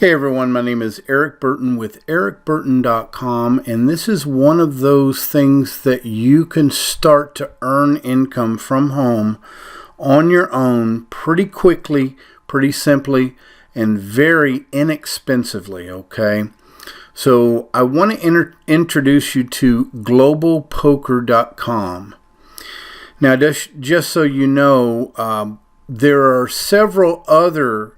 Hey everyone, my name is Erik Burton with ericburton.com, and this is one of those things that you can start to earn income from home on your own pretty quickly, pretty simply, and very inexpensively, okay? So I want to introduce you to globalpoker.com. Now, just so you know, there are several other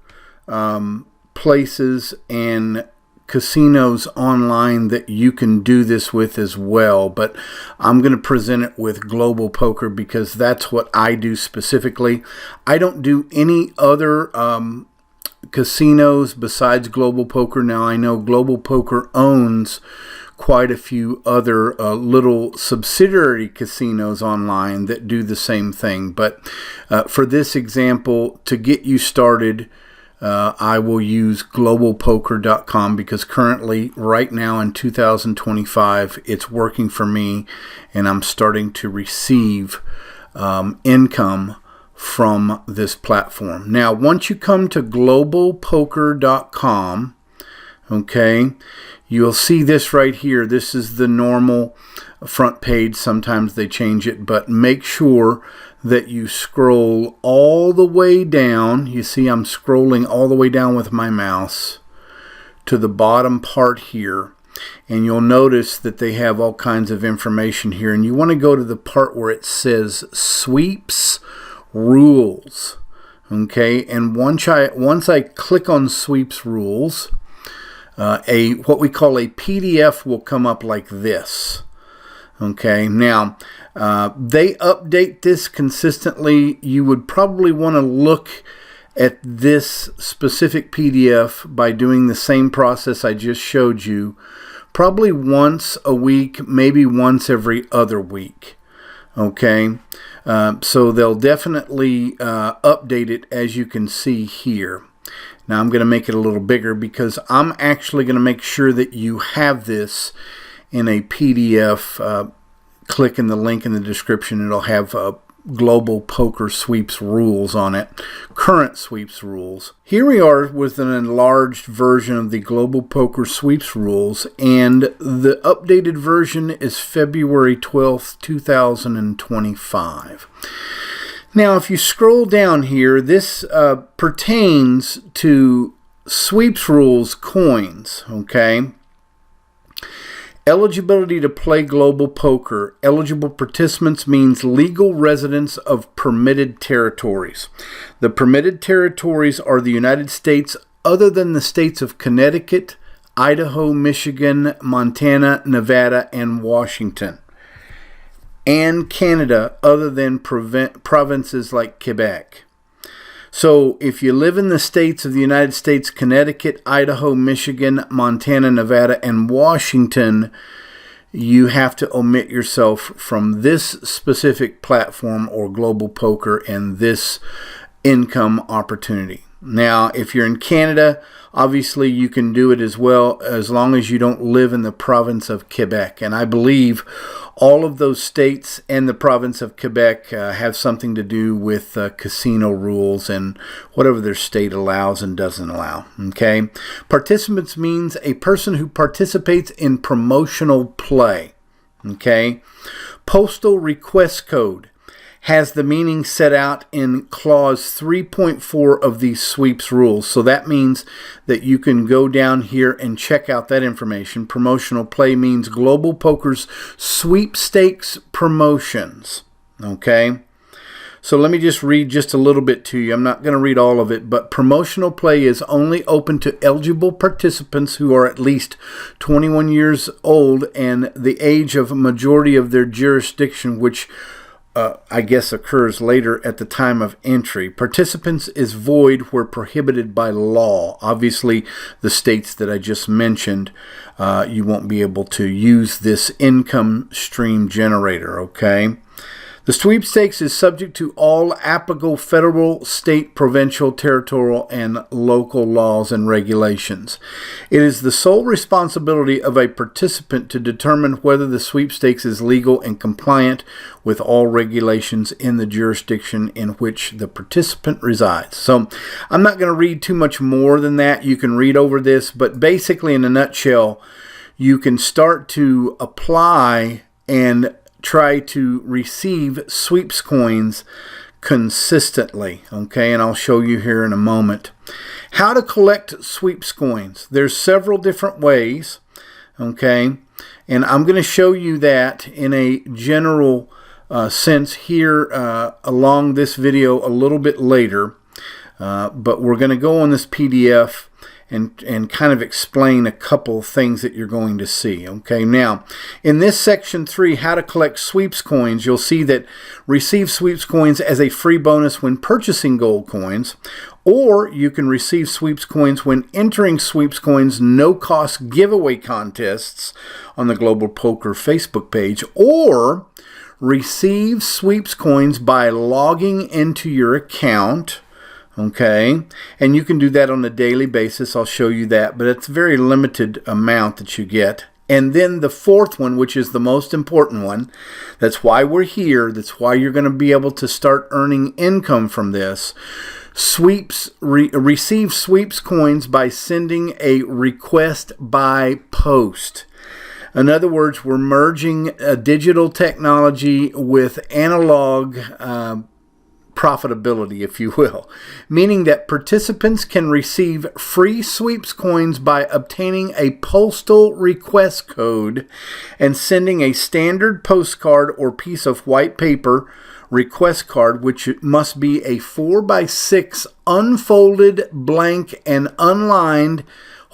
places and casinos online that you can do this with as well, but I'm going to present it with Global Poker because that's what I do specifically. I don't do any other casinos besides Global Poker. Now, I know Global Poker owns quite a few other little subsidiary casinos online that do the same thing, but for this example, to get you started, I will use globalpoker.com because currently, right now in 2025, it's working for me and I'm starting to receive income from this platform. Now, once you come to globalpoker.com, okay, you'll see this right here. This is the normal front page. Sometimes they change it, but make sure that you scroll all the way down. You see I'm scrolling all the way down with my mouse to the bottom part here, and you'll notice that they have all kinds of information here, and you want to go to the part where it says sweeps rules, okay? And once I click on sweeps rules, what we call a PDF will come up like this. Okay, now they update this consistently. You would probably want to look at this specific PDF by doing the same process I just showed you, probably once a week, maybe once every other week. Okay, so they'll definitely update it, as you can see here. Now I'm going to make it a little bigger because I'm actually going to make sure that you have this in a PDF. Click in the link in the description. It'll have Global Poker Sweeps rules on it, current sweeps rules. Here we are with an enlarged version of the Global Poker Sweeps rules, and the updated version is February 12th, 2025. Now, if you scroll down here, this pertains to sweeps rules coins, okay? Eligibility to play Global Poker. Eligible participants means legal residents of permitted territories. The permitted territories are the United States other than the states of Connecticut, Idaho, Michigan, Montana, Nevada, and Washington, and Canada other than provinces like Quebec. So if you live in the states of the United States, Connecticut, Idaho, Michigan, Montana, Nevada, and Washington, you have to omit yourself from this specific platform or Global Poker and this income opportunity. Now, if you're in Canada, obviously you can do it as well, as long as you don't live in the province of Quebec. And I believe all of those states and the province of Quebec have something to do with casino rules and whatever their state allows and doesn't allow. Okay, participants means a person who participates in promotional play. Okay, postal request code has the meaning set out in clause 3.4 of these sweeps rules. So that means that you can go down here and check out that information. Promotional play means Global Poker's sweepstakes promotions. Okay? So let me just read just a little bit to you. I'm not going to read all of it, but promotional play is only open to eligible participants who are at least 21 years old and the age of majority of their jurisdiction, which I guess occurs later at the time of entry. Participants is void where prohibited by law. Obviously, the states that I just mentioned, you won't be able to use this income stream generator, okay? The sweepstakes is subject to all applicable federal, state, provincial, territorial, and local laws and regulations. It is the sole responsibility of a participant to determine whether the sweepstakes is legal and compliant with all regulations in the jurisdiction in which the participant resides. So I'm not going to read too much more than that. You can read over this, but basically in a nutshell, you can start to apply and try to receive sweeps coins consistently, okay? And I'll show you here in a moment. How to collect sweeps coins. There's several different ways, okay? And I'm going to show you that in a general sense here along this video a little bit later. But we're going to go on this PDF and kind of explain a couple things that you're going to see. Okay, now in this section 3, how to collect sweeps coins, you'll see that receive sweeps coins as a free bonus when purchasing gold coins, or you can receive sweeps coins when entering sweeps coins no-cost giveaway contests on the Global Poker Facebook page, or receive sweeps coins by logging into your account. Okay, and you can do that on a daily basis. I'll show you that, but it's a very limited amount that you get. And then the fourth one, which is the most important one, that's why we're here, that's why you're going to be able to start earning income from this. Receive sweeps coins by sending a request by post. In other words, we're merging digital technology with analog profitability, if you will, meaning that participants can receive free sweeps coins by obtaining a postal request code and sending a standard postcard or piece of white paper request card, which must be a 4x6 unfolded, blank, and unlined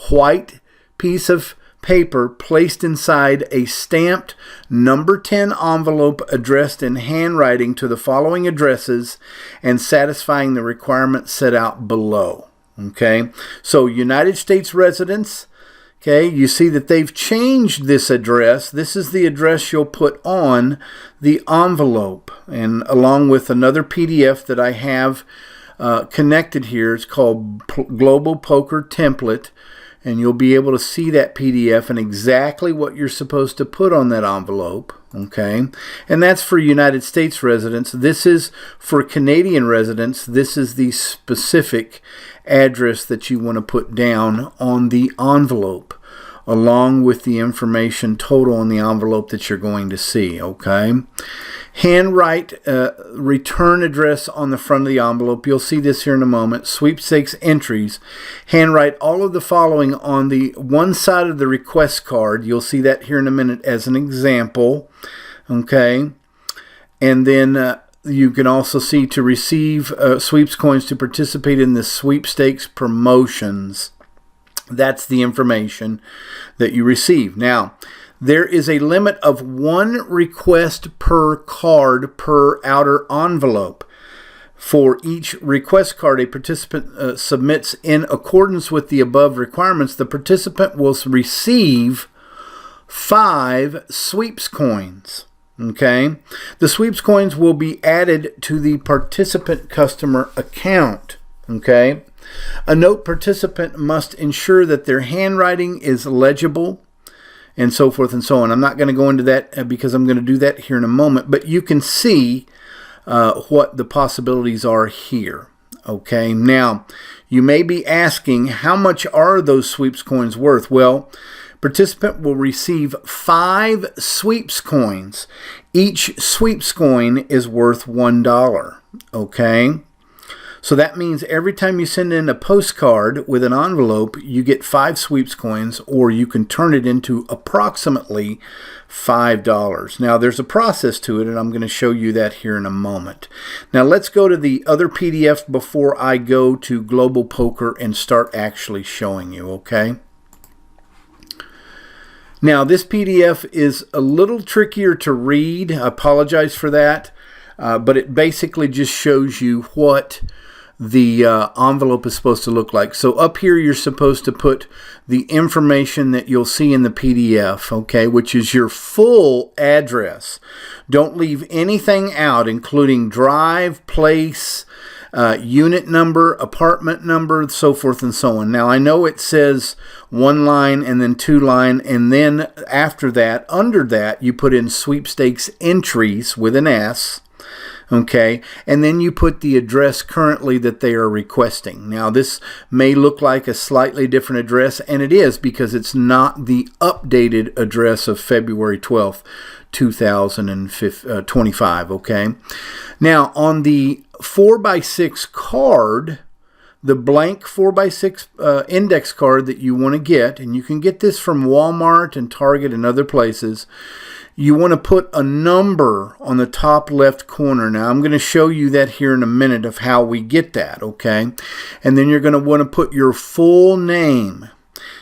white piece of paper placed inside a stamped number 10 envelope addressed in handwriting to the following addresses and satisfying the requirements set out below. Okay, so United States residents, okay, you see that they've changed this address. This is the address you'll put on the envelope, and along with another PDF that I have connected here. It's called Global Poker Template. And you'll be able to see that PDF and exactly what you're supposed to put on that envelope, okay? And that's for United States residents. This is for Canadian residents. This is the specific address that you want to put down on the envelope, along with the information total on the envelope that you're going to see, okay? Handwrite return address on the front of the envelope. You'll see this here in a moment. Sweepstakes entries. Handwrite all of the following on the one side of the request card. You'll see that here in a minute as an example, okay? And then you can also see to receive sweeps coins to participate in the sweepstakes promotions. That's the information that you receive. Now, there is a limit of 1 request per card per outer envelope. For each request card a participant submits in accordance with the above requirements, the participant will receive 5 sweeps coins. Okay? The sweeps coins will be added to the participant customer account. Okay? A note: participant must ensure that their handwriting is legible, and so forth and so on. I'm not going to go into that because I'm going to do that here in a moment, but you can see what the possibilities are here. Okay, now you may be asking, how much are those sweeps coins worth? Well, participant will receive 5 sweeps coins. Each sweeps coin is worth $1. Okay. So that means every time you send in a postcard with an envelope, you get 5 sweeps coins, or you can turn it into approximately $5. Now, there's a process to it, and I'm going to show you that here in a moment. Now, let's go to the other PDF before I go to Global Poker and start actually showing you, okay? Now, this PDF is a little trickier to read. I apologize for that, but it basically just shows you what the envelope is supposed to look like. So up here, you're supposed to put the information that you'll see in the PDF, okay, which is your full address. Don't leave anything out, including drive, place, unit number, apartment number, so forth and so on. Now, I know it says 1 line and then 2 line, and then after that, under that, you put in sweepstakes entries with an S. Okay, and then you put the address currently that they are requesting. Now, this may look like a slightly different address, and it is because it's not the updated address of February 12th, 2025, okay? Now, on the 4x6 card, the blank 4x6 index card that you want to get, and you can get this from Walmart and Target and other places, you want to put a number on the top left corner. Now, I'm going to show you that here in a minute of how we get that, okay? And then you're going to want to put your full name.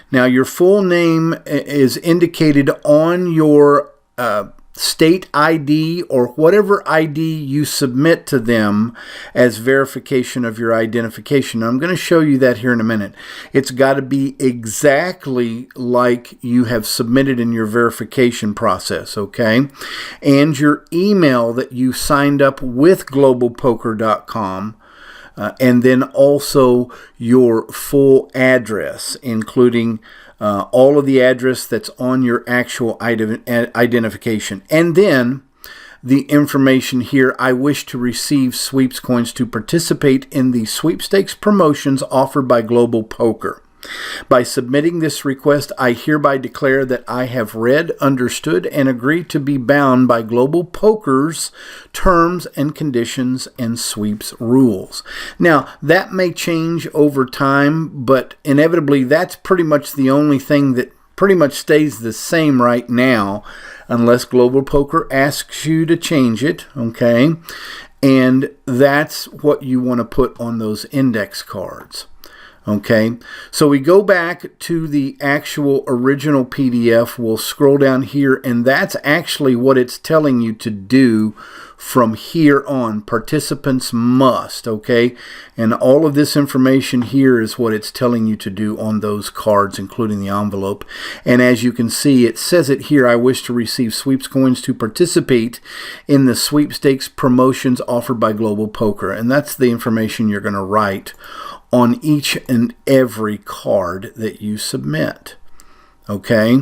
Now, your full name is indicated on your state ID or whatever ID you submit to them as verification of your identification. Now, I'm going to show you that here in a minute. It's got to be exactly like you have submitted in your verification process, okay? And your email that you signed up with globalpoker.com. And then also your full address, including all of the address that's on your actual identification. And then the information here, I wish to receive sweeps coins to participate in the sweepstakes promotions offered by Global Poker. By submitting this request, I hereby declare that I have read, understood, and agree to be bound by Global Poker's terms and conditions and sweeps rules. Now, that may change over time, but inevitably, that's pretty much the only thing that pretty much stays the same right now, unless Global Poker asks you to change it, okay? And that's what you want to put on those index cards. Okay, so we go back to the actual original PDF. We'll scroll down here, and that's actually what it's telling you to do from here on. Participants must, okay? And all of this information here is what it's telling you to do on those cards, including the envelope. And as you can see, it says it here, I wish to receive sweeps coins to participate in the sweepstakes promotions offered by Global Poker. And that's the information you're going to write on each and every card that you submit. Okay?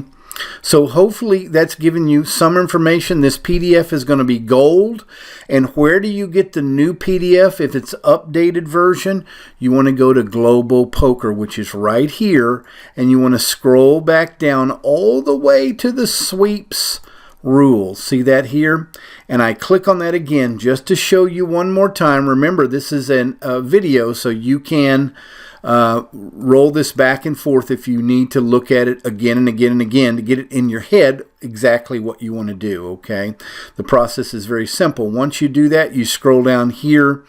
So hopefully that's given you some information. This PDF is going to be gold. And where do you get the new PDF? If it's updated version, you want to go to Global Poker, which is right here. And you want to scroll back down all the way to the sweeps rules. See that here? And I click on that again just to show you one more time. Remember, this is a video, so you can roll this back and forth if you need to look at it again and again and again to get it in your head exactly what you want to do, okay? The process is very simple. Once you do that, you scroll down here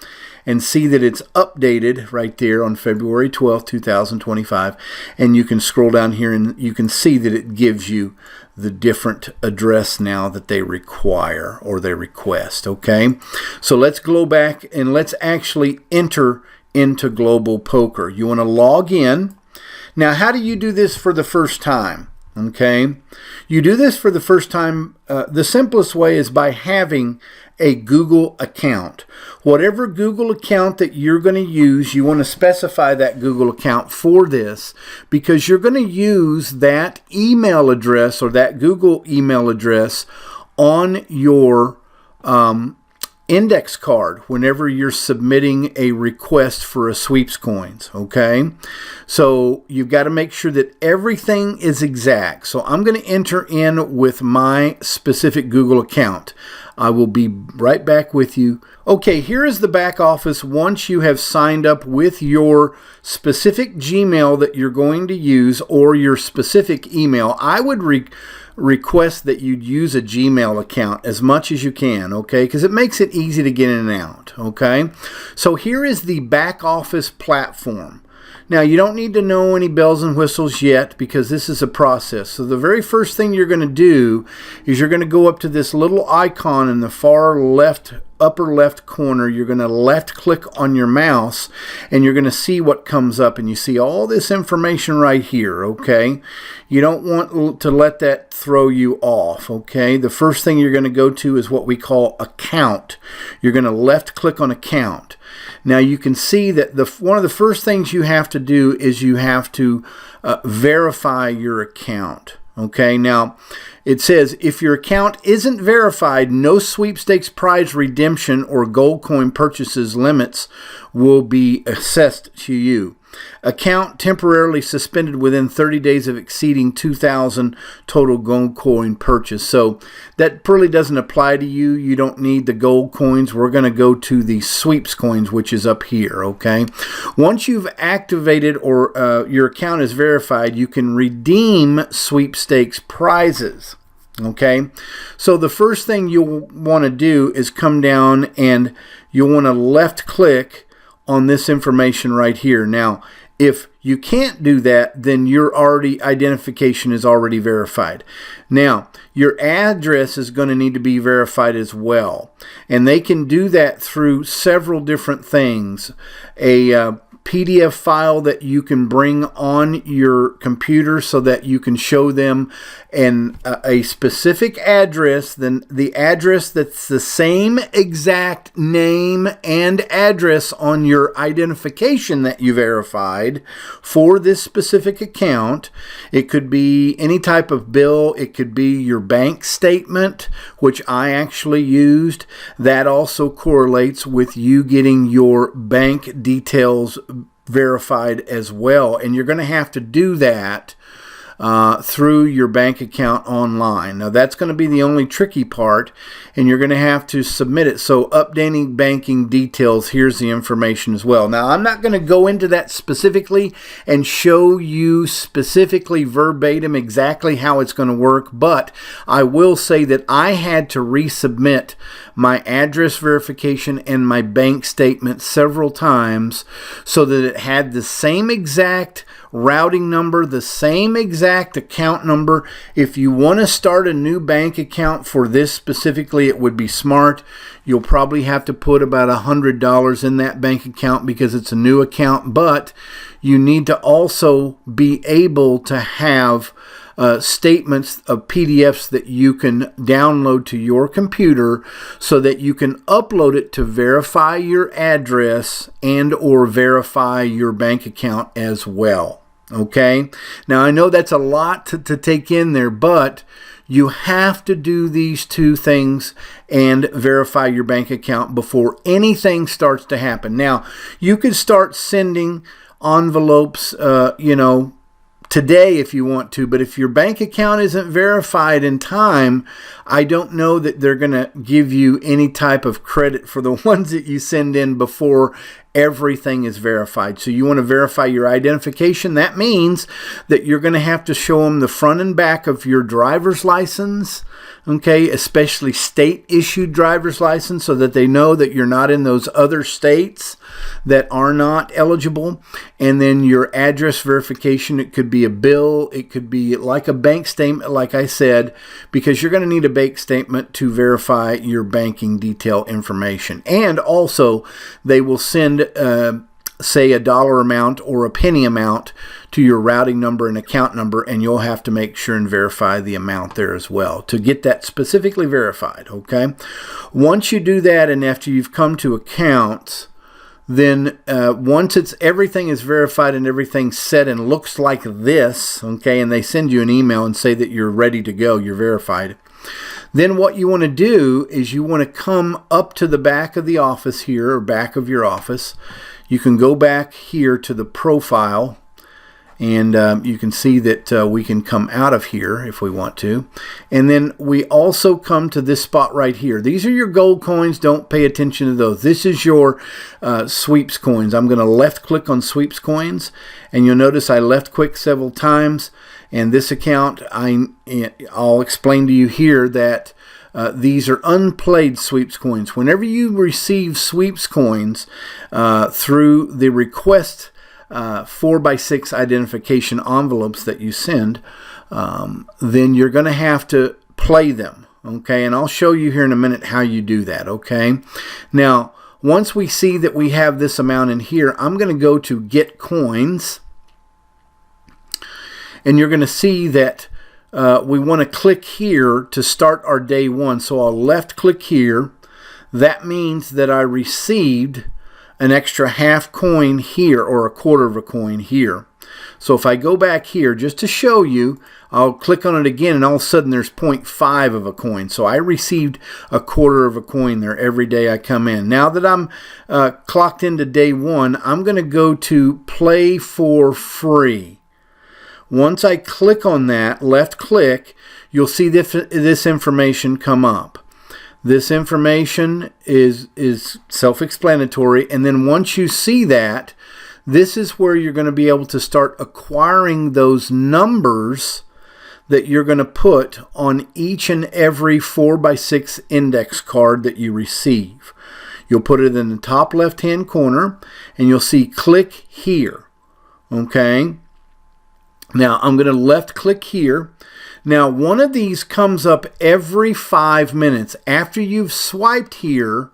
and see that it's updated right there on February 12th, 2025. And you can scroll down here and you can see that it gives you the different address now that they require or they request, okay? So let's go back and let's actually enter into Global Poker. You want to log in. Now, how do you do this for the first time? Okay, you do this for the first time. The simplest way is by having a Google account. Whatever Google account that you're going to use, you want to specify that Google account for this because you're going to use that email address or that Google email address on your index card whenever you're submitting a request for a sweeps coins, okay? So you've got to make sure that everything is exact. So I'm going to enter in with my specific Google account. I will be right back with you. Okay, here is the back office once you have signed up with your specific Gmail that you're going to use or your specific email. I would request that you'd use a Gmail account as much as you can, okay? Because it makes it easy to get in and out, okay? So here is the back office platform. Now, you don't need to know any bells and whistles yet because this is a process. So the very first thing you're going to do is you're going to go up to this little icon in the far left, upper left corner. You're going to left click on your mouse and you're going to see what comes up, and you see all this information right here, okay? You don't want to let that throw you off, okay? The first thing you're going to go to is what we call account. You're going to left click on account. Now you can see that one of the first things you have to do is you have to verify your account. Okay, now it says if your account isn't verified, no sweepstakes prize redemption or gold coin purchases limits will be assessed to you. Account temporarily suspended within 30 days of exceeding 2,000 total gold coin purchase. So that really doesn't apply to you. You don't need the gold coins. We're going to go to the sweeps coins, which is up here, okay? Once you've activated or your account is verified, you can redeem sweepstakes prizes. Okay, so the first thing you'll want to do is come down and you'll want to left click on this information right here. Now, if you can't do that, then your identification is already verified. Now, your address is going to need to be verified as well. And they can do that through several different things. A PDF file that you can bring on your computer so that you can show them a specific address, then the address that's the same exact name and address on your identification that you verified for this specific account. It could be any type of bill. It could be your bank statement, which I actually used. That also correlates with you getting your bank details verified as well, and you're going to have to do that through your bank account online. Now that's going to be the only tricky part, and you're going to have to submit it. So updating banking details, here's the information as well. Now I'm not going to go into that specifically and show you specifically verbatim exactly how it's going to work, but I will say that I had to resubmit my address verification and my bank statement several times so that it had the same exact routing number, the same exact account number. If you want to start a new bank account for this specifically, it would be smart. You'll probably have to put about $100 in that bank account because it's a new account, but you need to also be able to have statements of PDFs that you can download to your computer so that you can upload it to verify your address and or verify your bank account as well. Okay, now I know that's a lot to take in there, but you have to do these two things and verify your bank account before anything starts to happen. Now, you could start sending envelopes, today if you want to, but if your bank account isn't verified in time, I don't know that they're going to give you any type of credit for the ones that you send in before everything is verified. So you want to verify your identification. That means that you're going to have to show them the front and back of your driver's license, okay, especially state-issued driver's license, so that they know that you're not in those other states that are not eligible. And then your address verification, it could be a bill, it could be like a bank statement, like I said, because you're going to need a bank statement to verify your banking detail information. And also, they will send say a dollar amount or a penny amount to your routing number and account number, and you'll have to make sure and verify the amount there as well to get that specifically verified. Okay, once you do that, and after you've come to accounts, then once everything is verified and everything's set and looks like this, okay, and they send you an email and say that you're ready to go, you're verified, then what you want to do is you want to come up to the back of the office here, or back of your office. You can go back here to the profile, and you can see that we can come out of here if we want to. And then we also come to this spot right here. These are your gold coins. Don't pay attention to those. This is your sweeps coins. I'm going to left click on sweeps coins, and you'll notice I left click several times. And this account, I'll explain to you here that these are unplayed sweeps coins. Whenever you receive sweeps coins through the request 4x6 identification envelopes that you send, then you're going to have to play them, okay? And I'll show you here in a minute how you do that, okay? Now, once we see that we have this amount in here, I'm going to go to Get Coins, and you're going to see that we want to click here to start our day one. So I'll left click here. That means that I received an extra half coin here, or a quarter of a coin here. So if I go back here just to show you, I'll click on it again, and all of a sudden there's 0.5 of a coin. So I received a quarter of a coin there every day I come in. Now that I'm clocked into day one, I'm going to go to Play for Free. Once I click on that, left click, you'll see this information come up. This information is self-explanatory, and then once you see that, this is where you're going to be able to start acquiring those numbers that you're going to put on each and every 4x6 index card that you receive. You'll put it in the top left-hand corner, and you'll see click here, okay? Now, I'm going to left click here. Now, one of these comes up every 5 minutes. After you've swiped here,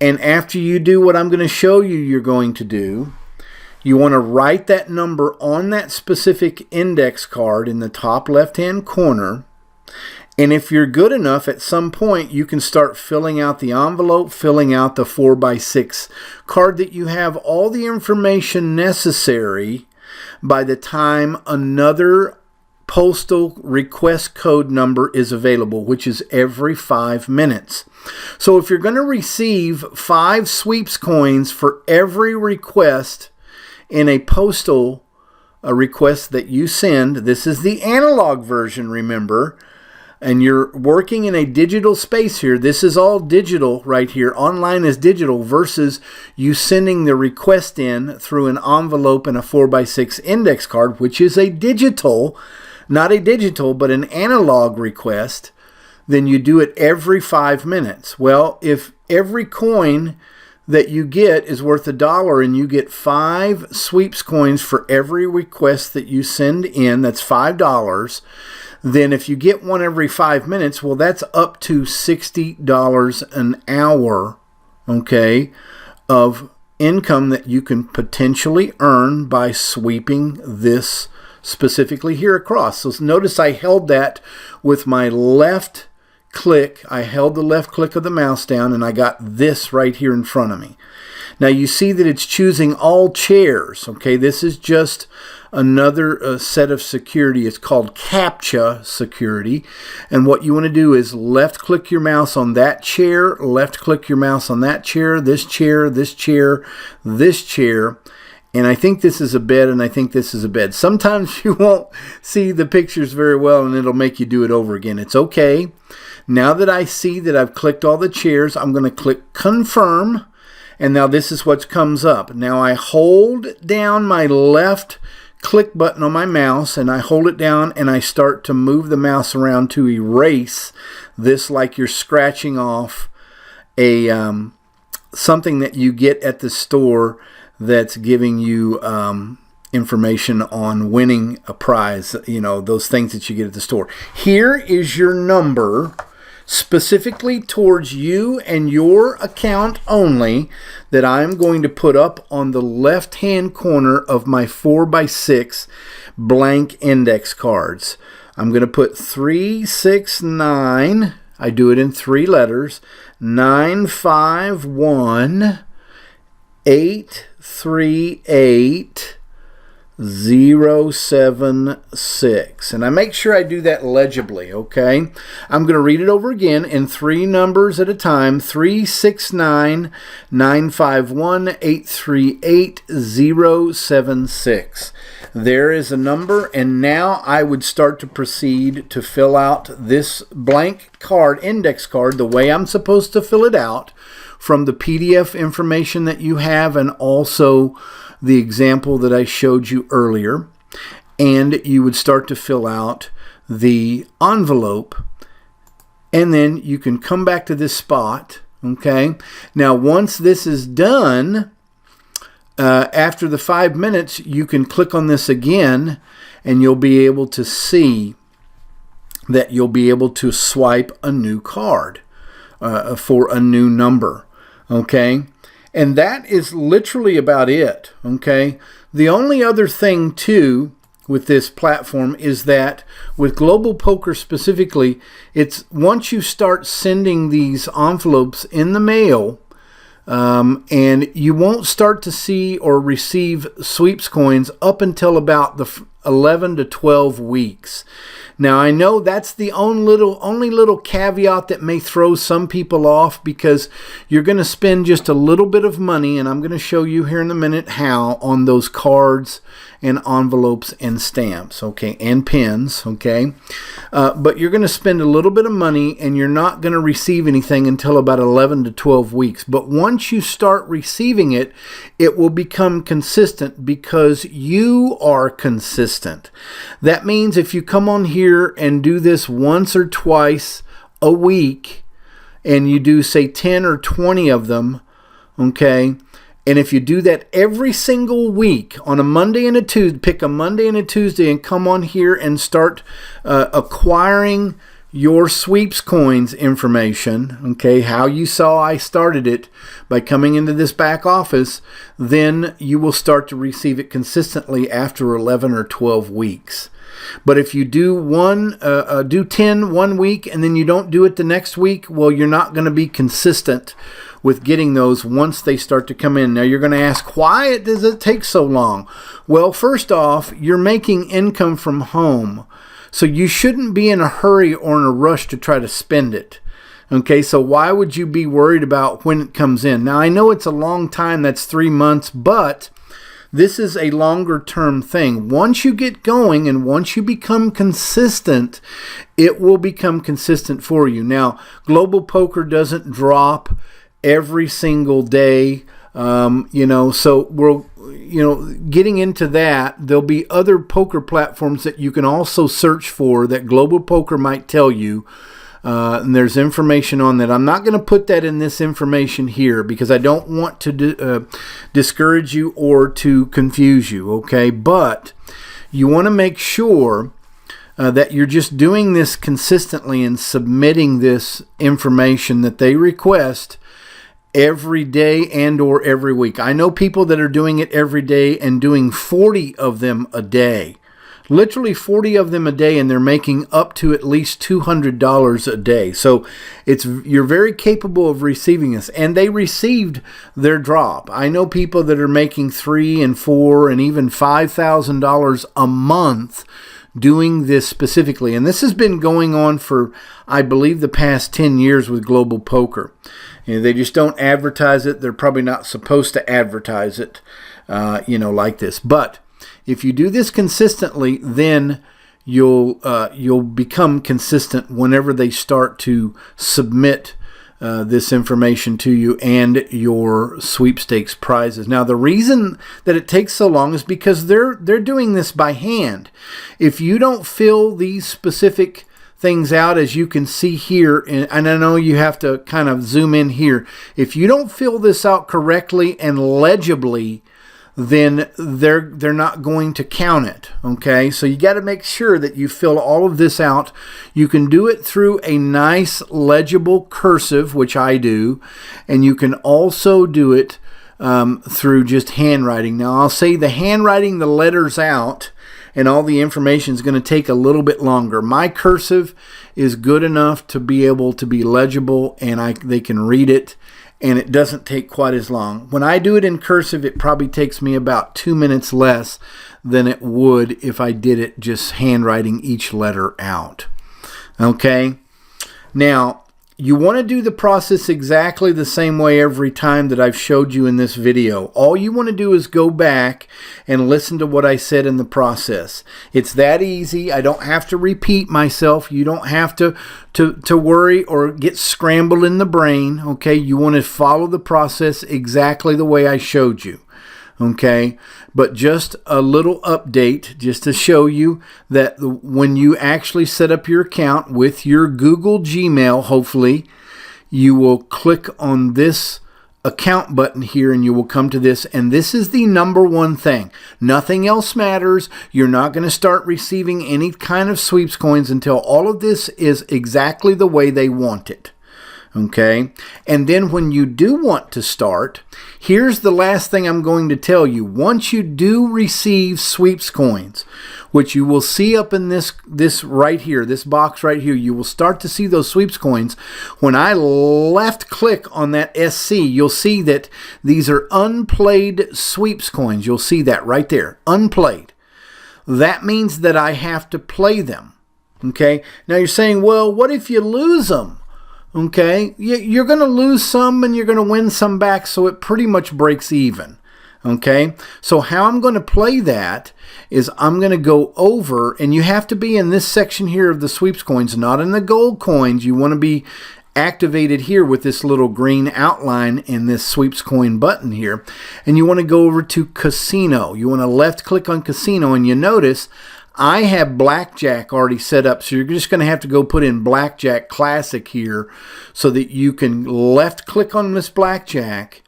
and after you do what I'm going to show you you're going to do, you want to write that number on that specific index card in the top left-hand corner. And if you're good enough, at some point, you can start filling out the envelope, filling out the 4x6 card that you have all the information necessary by the time another postal request code number is available, which is every 5 minutes. So if you're going to receive 5 sweeps coins for every request in a postal request that you send, this is the analog version, remember, and you're working in a digital space here. This is all digital right here. Online is digital versus you sending the request in through an envelope and a 4x6 index card, which is a digital, not a digital, but an analog request. Then you do it every 5 minutes. Well, if every coin that you get is worth $1 and you get 5 sweeps coins for every request that you send in, that's $5. Then if you get one every 5 minutes, well, that's up to $60 an hour, okay, of income that you can potentially earn by sweeping this specifically here across. So notice I held that with my left click. I held the left click of the mouse down, and I got this right here in front of me. Now you see that it's choosing all chairs, okay? This is just another set of security. It's called CAPTCHA security. And what you want to do is left click your mouse on that chair, left click your mouse on that chair, this chair, this chair, this chair. And I think this is a bed, and I think this is a bed. Sometimes you won't see the pictures very well, and it'll make you do it over again. It's okay. Now that I see that I've clicked all the chairs, I'm going to click confirm. And now this is what comes up. Now I hold down my left click button on my mouse, and I hold it down, and I start to move the mouse around to erase this, like you're scratching off a something that you get at the store that's giving you information on winning a prize, you know, those things that you get at the store. Here is your number specifically towards you and your account only that I'm going to put up on the left-hand corner of my 4x6 blank index cards. I'm going to put 369, I do it in 3 letters, 951 838 076, and I make sure I do that legibly, okay? I'm going to read it over again in 3 numbers at a time. 369 951 838 076. There is a number, and now I would start to proceed to fill out this blank card, index card, the way I'm supposed to fill it out from the PDF information that you have, and also the example that I showed you earlier. And you would start to fill out the envelope, and then you can come back to this spot, okay? Now once this is done, after the 5 minutes, you can click on this again, and you'll be able to see that you'll be able to swipe a new card for a new number. Okay? And that is literally about it. Okay? The only other thing, too, with this platform is that with Global Poker specifically, it's once you start sending these envelopes in the mail, and you won't start to see or receive sweeps coins up until about the 11 to 12 weeks. Now, I know that's the only little caveat that may throw some people off, because you're going to spend just a little bit of money, and I'm going to show you here in a minute how, on those cards and envelopes and stamps, okay, and pins, okay? But you're going to spend a little bit of money, and you're not going to receive anything until about 11 to 12 weeks. But once you start receiving it, it will become consistent because you are consistent. That means if you come on here and do this once or twice a week, and you do, say, 10 or 20 of them, okay, and if you do that every single week on a Monday and a Tuesday, pick a Monday and a Tuesday and come on here and start acquiring your sweeps coins information, okay, how you saw I started it by coming into this back office, then you will start to receive it consistently after 11 or 12 weeks. But if you do 10 one week and then you don't do it the next week, well, you're not going to be consistent with getting those once they start to come in. Now, you're going to ask, why does it take so long? Well, first off, you're making income from home, so you shouldn't be in a hurry or in a rush to try to spend it. Okay, so why would you be worried about when it comes in? Now, I know it's a long time, that's 3 months, but this is a longer term thing. Once you get going and once you become consistent, it will become consistent for you. Now, Global Poker doesn't drop every single day, so we're, getting into that, there'll be other poker platforms that you can also search for that Global Poker might tell you. And there's information on that. I'm not going to put that in this information here because I don't want to discourage you or to confuse you, okay? But you want to make sure that you're just doing this consistently and submitting this information that they request every day and or every week. I know people that are doing it every day and doing 40 of them a day. Literally 40 of them a day, and they're making up to at least $200 a day. So you're very capable of receiving this. And they received their drop. I know people that are making $3,000 and $4,000 and even $5,000 a month doing this specifically. And this has been going on for, I believe, the past 10 years with Global Poker. They just don't advertise it. They're probably not supposed to advertise it, like this. But if you do this consistently, then you'll become consistent whenever they start to submit this information to you and your sweepstakes prizes. Now, the reason that it takes so long is because they're doing this by hand. If you don't fill these specific things out, as you can see here, and I know you have to kind of zoom in here. If you don't fill this out correctly and legibly, then they're not going to count it, okay? So you got to make sure that you fill all of this out. You can do it through a nice legible cursive, which I do, and you can also do it through just handwriting. Now, I'll say the handwriting the letters out and all the information is going to take a little bit longer. My cursive is good enough to be able to be legible, and they can read it, and it doesn't take quite as long. When I do it in cursive, it probably takes me about 2 minutes less than it would if I did it just handwriting each letter out. Okay? Now, you want to do the process exactly the same way every time that I've showed you in this video. All you want to do is go back and listen to what I said in the process. It's that easy. I don't have to repeat myself. You don't have to worry or get scrambled in the brain. Okay, you want to follow the process exactly the way I showed you. Okay, but just a little update just to show you that when you actually set up your account with your Google Gmail, hopefully, you will click on this account button here, and you will come to this, and this is the number one thing. Nothing else matters. You're not going to start receiving any kind of sweeps coins until all of this is exactly the way they want it. Okay, and then when you do want to start, here's the last thing I'm going to tell you. Once you do receive sweeps coins, which you will see up in this right here, this box right here, you will start to see those sweeps coins. When I left click on that SC, you'll see that these are unplayed sweeps coins. You'll see that right there, unplayed. That means that I have to play them. Okay, now you're saying, well, what if you lose them? Okay, you're going to lose some and you're going to win some back, so it pretty much breaks even. Okay, so how I'm going to play that is I'm going to go over, and you have to be in this section here of the sweeps coins, not in the gold coins. You want to be activated here with this little green outline in this sweeps coin button here, and you want to go over to casino. You want to left click on casino, and you notice I have blackjack already set up, so you're just going to have to go put in blackjack classic here so that you can left click on this blackjack,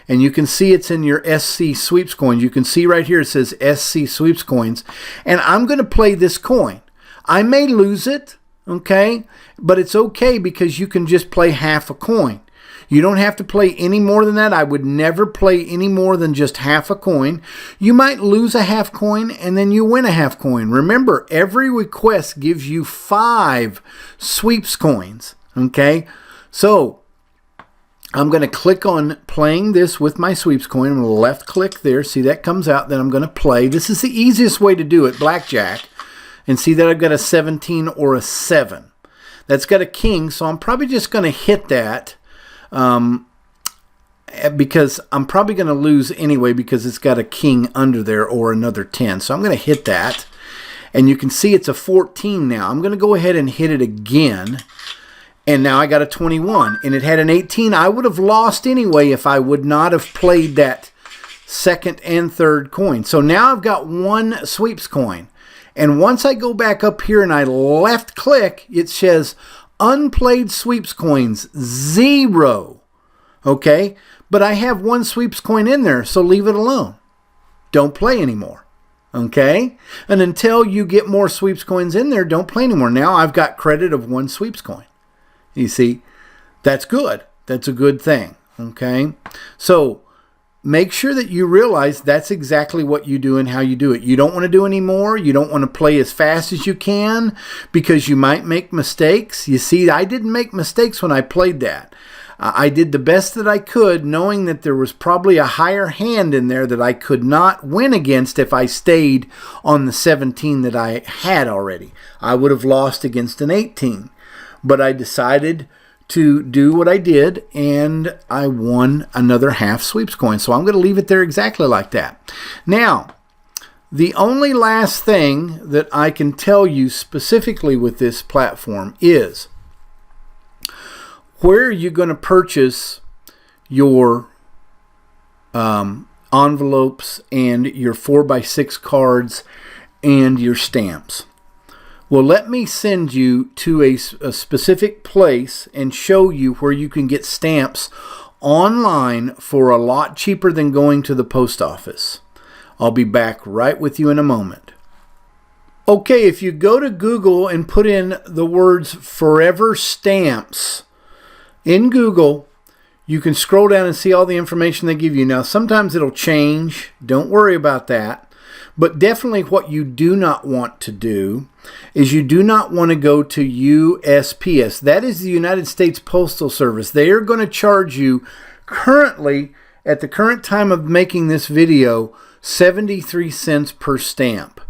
and you can see it's in your SC sweeps coins. You can see right here it says SC sweeps coins, and I'm going to play this coin. I may lose it, okay, but it's okay because you can just play half a coin. You don't have to play any more than that. I would never play any more than just half a coin. You might lose a half coin and then you win a half coin. Remember, every request gives you 5 sweeps coins. Okay, so I'm going to click on playing this with my sweeps coin. I'm going to left click there. See, that comes out. Then I'm going to play. This is the easiest way to do it, blackjack. And see that I've got a 17 or a 7. That's got a king, so I'm probably just going to hit that. Because I'm probably going to lose anyway because it's got a king under there or another 10. So I'm going to hit that. And you can see it's a 14 now. I'm going to go ahead and hit it again. And now I got a 21. And it had an 18. I would have lost anyway if I would not have played that second and third coin. So now I've got 1 sweeps coin. And once I go back up here and I left click, it says unplayed sweeps coins, 0. Okay, but I have 1 sweeps coin in there, so leave it alone. Don't play anymore. Okay, and until you get more sweeps coins in there, don't play anymore. Now I've got credit of 1 sweeps coin. You see, that's good. That's a good thing. Okay, so make sure that you realize that's exactly what you do and how you do it. You don't want to do any more. You don't want to play as fast as you can because you might make mistakes. You see, I didn't make mistakes when I played that. I did the best that I could, knowing that there was probably a higher hand in there that I could not win against if I stayed on the 17 that I had already. I would have lost against an 18. But I decided to do what I did, and I won another half sweeps coin. So I'm going to leave it there exactly like that. Now, the only last thing that I can tell you specifically with this platform is where you're going to purchase your envelopes and your 4x6 cards and your stamps. Well, let me send you to a specific place and show you where you can get stamps online for a lot cheaper than going to the post office. I'll be back right with you in a moment. Okay, if you go to Google and put in the words Forever Stamps in Google, you can scroll down and see all the information they give you. Now, sometimes it'll change. Don't worry about that. But definitely what you do not want to do is you do not want to go to USPS. That is the United States Postal Service. They are going to charge you currently, at the current time of making this video, 73 cents per stamp.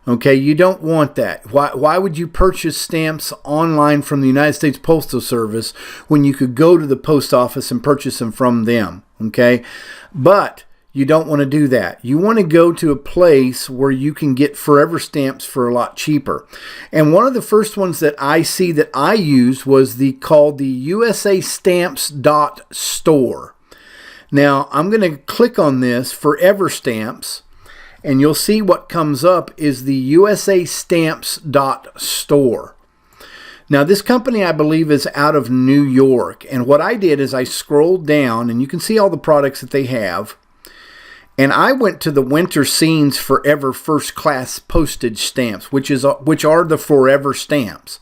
Okay, you don't want that. Why would you purchase stamps online from the United States Postal Service when you could go to the post office and purchase them from them? Okay, but you don't want to do that. You want to go to a place where you can get forever stamps for a lot cheaper. And one of the first ones that I see that I used was called the USAstamps.store. Now, I'm going to click on this, Forever Stamps, and you'll see what comes up is the USAstamps.store. Now, this company, I believe, is out of New York. And what I did is I scrolled down, and you can see all the products that they have. And I went to the Winter Scenes Forever First Class postage stamps, which are the forever stamps.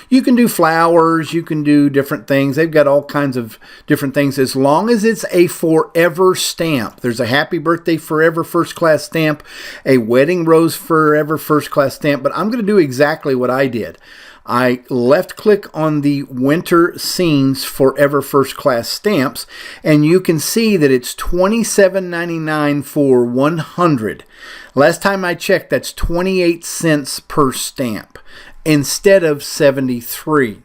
You can do flowers, you can do different things. They've got all kinds of different things as long as it's a forever stamp. There's a Happy Birthday Forever First Class stamp, a Wedding Rose Forever First Class stamp, but I'm going to do exactly what I did. I left click on the Winter Scenes Forever First Class stamps, and you can see that it's $27.99 for 100. Last time I checked, that's 28 cents per stamp instead of 73.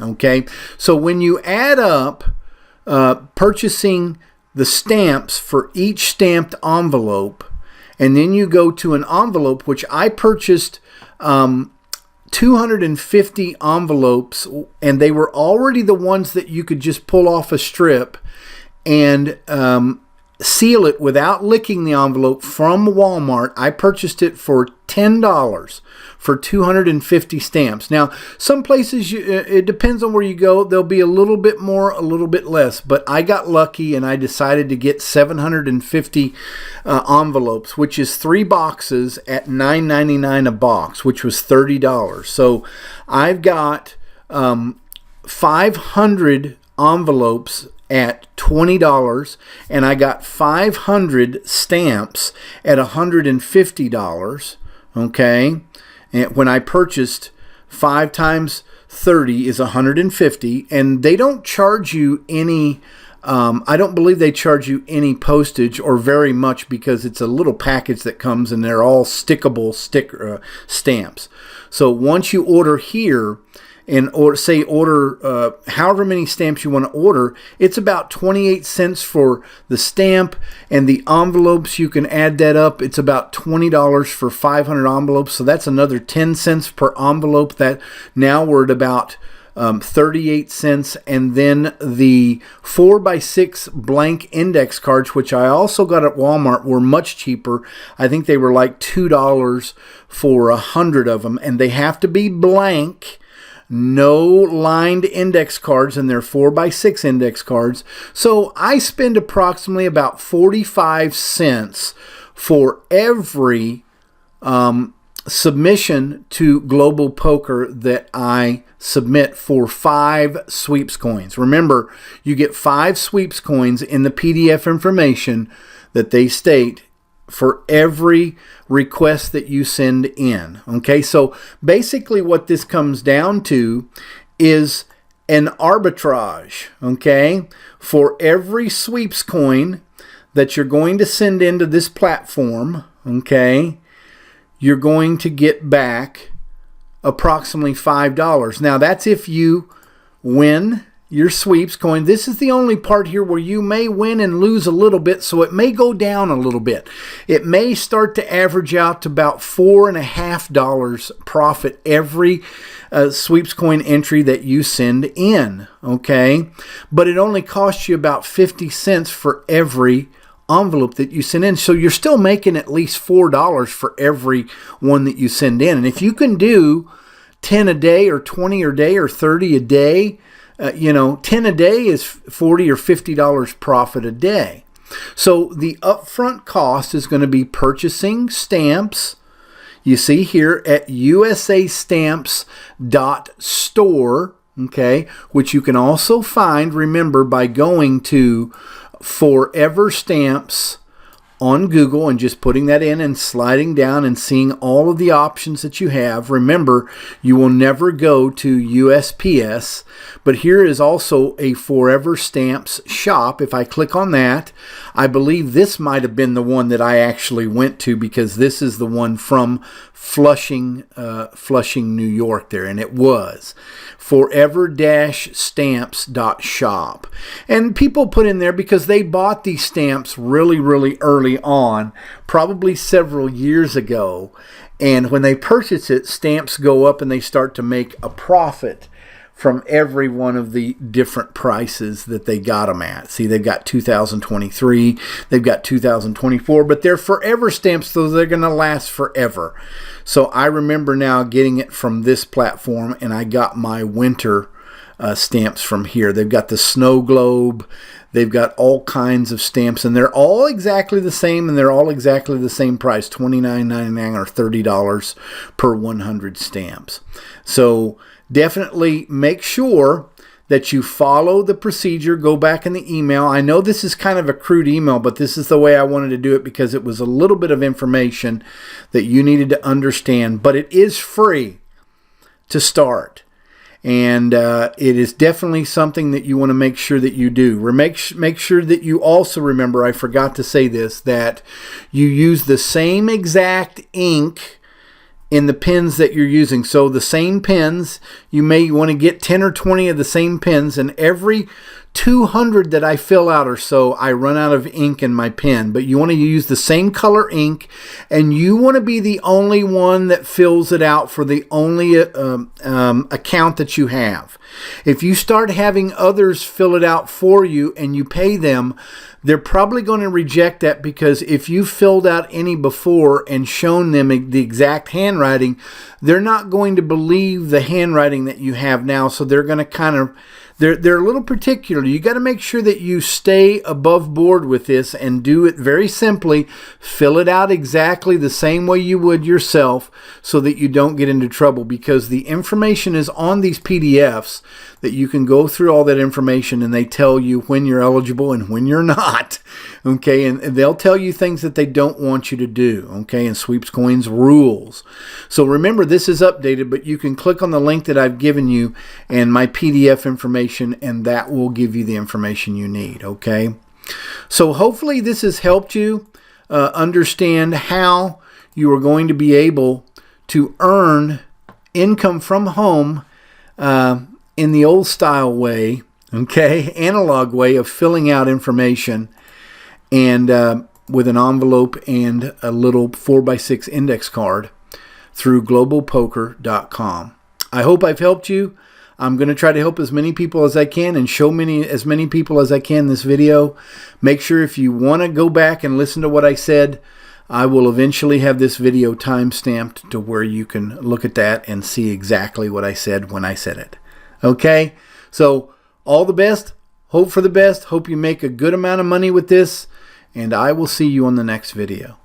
Okay, so when you add up purchasing the stamps for each stamped envelope, and then you go to an envelope, which I purchased 250 envelopes, and they were already the ones that you could just pull off a strip and seal it without licking the envelope from Walmart. I purchased it for $10 for 250 stamps. Now, some places, it depends on where you go. There'll be a little bit more, a little bit less. But I got lucky and I decided to get 750 envelopes, which is 3 boxes at $9.99 a box, which was $30. So I've got 500 envelopes at $20, and I got 500 stamps at $150. Okay, and when I purchased 5 times 30 is 150, and they don't charge you any. I don't believe they charge you any postage or very much, because it's a little package that comes and they're all stickable stamps. So once you order here, and order however many stamps you want to order, it's about 28 cents for the stamp, and the envelopes, you can add that up. It's about $20 for 500 envelopes, so that's another 10 cents per envelope. That now we're at about 38 cents. And then the 4x6 blank index cards, which I also got at Walmart, were much cheaper. I think they were like $2 for 100 of them, and they have to be blank. No lined index cards, and they're 4x6 index cards. So I spend approximately about 45 cents for every submission to Global Poker that I submit for 5 sweeps coins. Remember, you get 5 sweeps coins in the PDF information that they state for every request that you send in. Okay, so basically what this comes down to is an arbitrage. Okay, for every sweeps coin that you're going to send into this platform, okay, you're going to get back approximately $5. Now that's if you win your sweeps coin. This is the only part here where you may win and lose a little bit, so it may go down a little bit. It may start to average out to about $4.50 profit every sweeps coin entry that you send in, okay? But it only costs you about 50 cents for every envelope that you send in, so you're still making at least $4 for every one that you send in. And if you can do 10 a day or 20 a day or 30 a day, 10 a day is $40 or $50 profit a day. So the upfront cost is going to be purchasing stamps. You see here at usastamps.store, okay, which you can also find, remember, by going to Forever Stamps on Google and just putting that in and sliding down and seeing all of the options that you have. Remember, you will never go to USPS, but here is also a Forever Stamps shop. If I click on that, I believe this might have been the one that I actually went to, because this is the one from Flushing, New York there, and it was forever-stamps.shop. And people put in there because they bought these stamps really, really early on, probably several years ago. And when they purchase it, stamps go up and they start to make a profit from every one of the different prices that they got them at. See, they've got 2023, they've got 2024, but they're forever stamps, so they're going to last forever. So I remember now getting it from this platform, and I got my winter stamps from here. They've got the snow globe, they've got all kinds of stamps, and they're all exactly the same, and they're all exactly the same price, $29.99 or $30 per 100 stamps. So definitely make sure that you follow the procedure. Go back in the email. I know this is kind of a crude email, but this is the way I wanted to do it because it was a little bit of information that you needed to understand. But it is free to start. And it is definitely something that you want to make sure that you do. Make sure that you also remember, I forgot to say this, that you use the same exact ink in the pens that you're using. So the same pens, you may want to get 10 or 20 of the same pens, and every 200 that I fill out or so, I run out of ink in my pen. But you want to use the same color ink, and you want to be the only one that fills it out for the only account that you have. If you start having others fill it out for you and you pay them, they're probably going to reject that, because if you filled out any before and shown them the exact handwriting, they're not going to believe the handwriting that you have now. So they're going to kind of, they're a little particular. You got to make sure that you stay above board with this and do it very simply. Fill it out exactly the same way you would yourself, so that you don't get into trouble, because the information is on these PDFs that you can go through all that information, and they tell you when you're eligible and when you're not. Okay, and they'll tell you things that they don't want you to do. Okay, and Sweeps Coins rules. So remember, this is updated, but you can click on the link that I've given you and my PDF information, and that will give you the information you need. Okay, so hopefully this has helped you understand how you are going to be able to earn income from home in the old style way, okay, analog way of filling out information, and with an envelope and a little 4x6 index card through globalpoker.com. I hope I've helped you. I'm going to try to help as many people as I can and show as many people as I can this video. Make sure, if you want to go back and listen to what I said, I will eventually have this video time-stamped to where you can look at that and see exactly what I said when I said it. Okay? So all the best. Hope for the best. Hope you make a good amount of money with this. And I will see you on the next video.